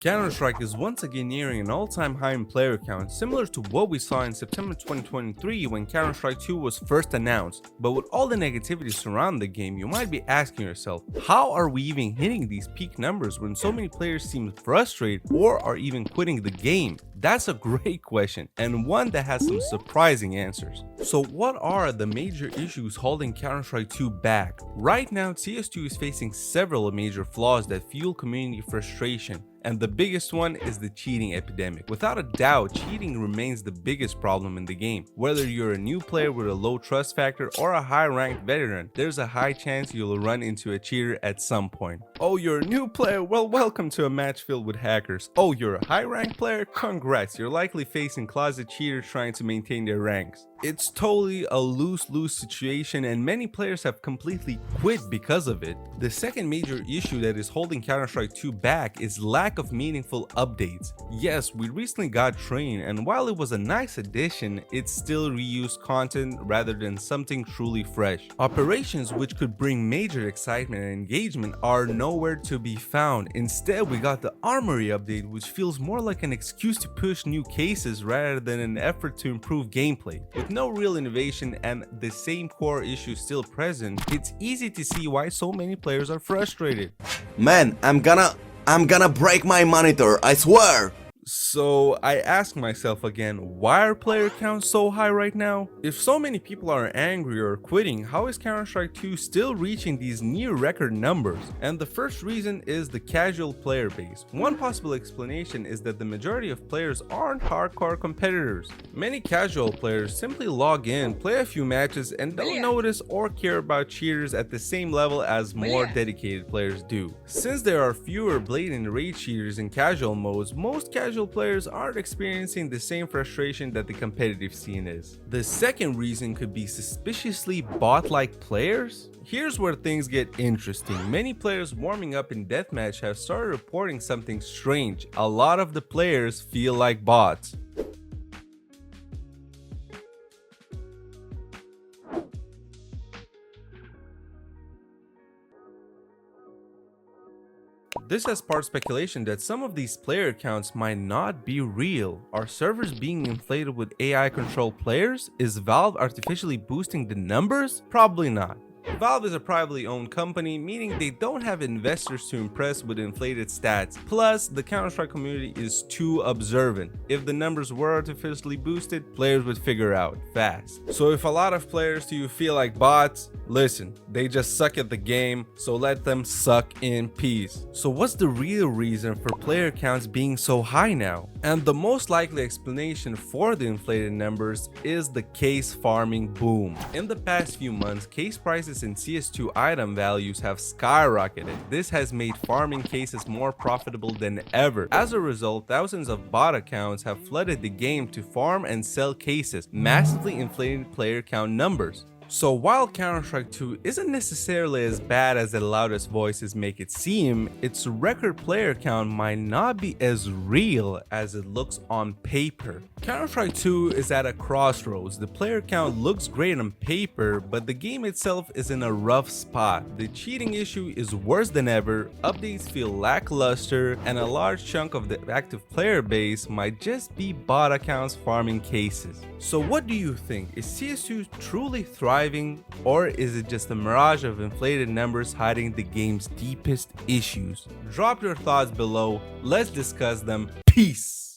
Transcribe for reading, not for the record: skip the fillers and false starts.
Counter-Strike is once again nearing an all-time high in player count, similar to what we saw in September 2023 when Counter-Strike 2 was first announced. But with all the negativity surrounding the game, you might be asking yourself, how are we even hitting these peak numbers when so many players seem frustrated or are even quitting the game? That's a great question, and one that has some surprising answers. So what are the major issues holding Counter-Strike 2 back? Right now, CS2 is facing several major flaws that fuel community frustration. And the biggest one is the cheating epidemic. Without a doubt, cheating remains the biggest problem in the game. Whether you're a new player with a low trust factor or a high-ranked veteran, there's a high chance you'll run into a cheater at some point. Oh, you're a new player? Well, welcome to a match filled with hackers. Oh, you're a high-ranked player? Congrats, you're likely facing closet cheaters trying to maintain their ranks. It's totally a lose-lose situation, and many players have completely quit because of it. The second major issue that is holding Counter-Strike 2 back is lack of meaningful updates. Yes, we recently got Train, and while it was a nice addition, it's still reused content rather than something truly fresh. Operations, which could bring major excitement and engagement, are nowhere to be found. Instead, we got the Armory update, which feels more like an excuse to push new cases rather than an effort to improve gameplay. With no real innovation and the same core issues still present, it's easy to see why so many players are frustrated. Man, I'm gonna break my monitor, I swear! So I ask myself again, why are player counts so high right now? If so many people are angry or quitting, how is Counter-Strike 2 still reaching these near record numbers? And the first reason is the casual player base. One possible explanation is that the majority of players aren't hardcore competitors. Many casual players simply log in, play a few matches, and don't notice or care about cheaters at the same level as more dedicated players do. Since there are fewer blatant raid cheaters in casual modes, most casual players aren't experiencing the same frustration that the competitive scene is. The second reason could be suspiciously bot-like players. Here's where things get interesting. Many players warming up in deathmatch have started reporting something strange. A lot of the players feel like bots. This has sparked speculation that some of these player accounts might not be real. Are servers being inflated with AI-controlled players? Is Valve artificially boosting the numbers? Probably not. Valve is a privately owned company, meaning they don't have investors to impress with inflated stats. Plus, the Counter-Strike community is too observant. If the numbers were artificially boosted, players would figure out fast. So if a lot of players to you feel like bots, listen, they just suck at the game, so let them suck in peace. So what's the real reason for player counts being so high now? And the most likely explanation for the inflated numbers is the case farming boom. In the past few months, case prices in CS2 item values have skyrocketed. This has made farming cases more profitable than ever. As a result, thousands of bot accounts have flooded the game to farm and sell cases, massively inflating player count numbers. So while Counter-Strike 2 isn't necessarily as bad as the loudest voices make it seem, its record player count might not be as real as it looks on paper. Counter-Strike 2 is at a crossroads. The player count looks great on paper, but the game itself is in a rough spot. The cheating issue is worse than ever, updates feel lackluster, and a large chunk of the active player base might just be bot accounts farming cases. So what do you think? Is CS2 truly thriving, or is it just a mirage of inflated numbers hiding the game's deepest issues? Drop your thoughts below, let's discuss them. Peace!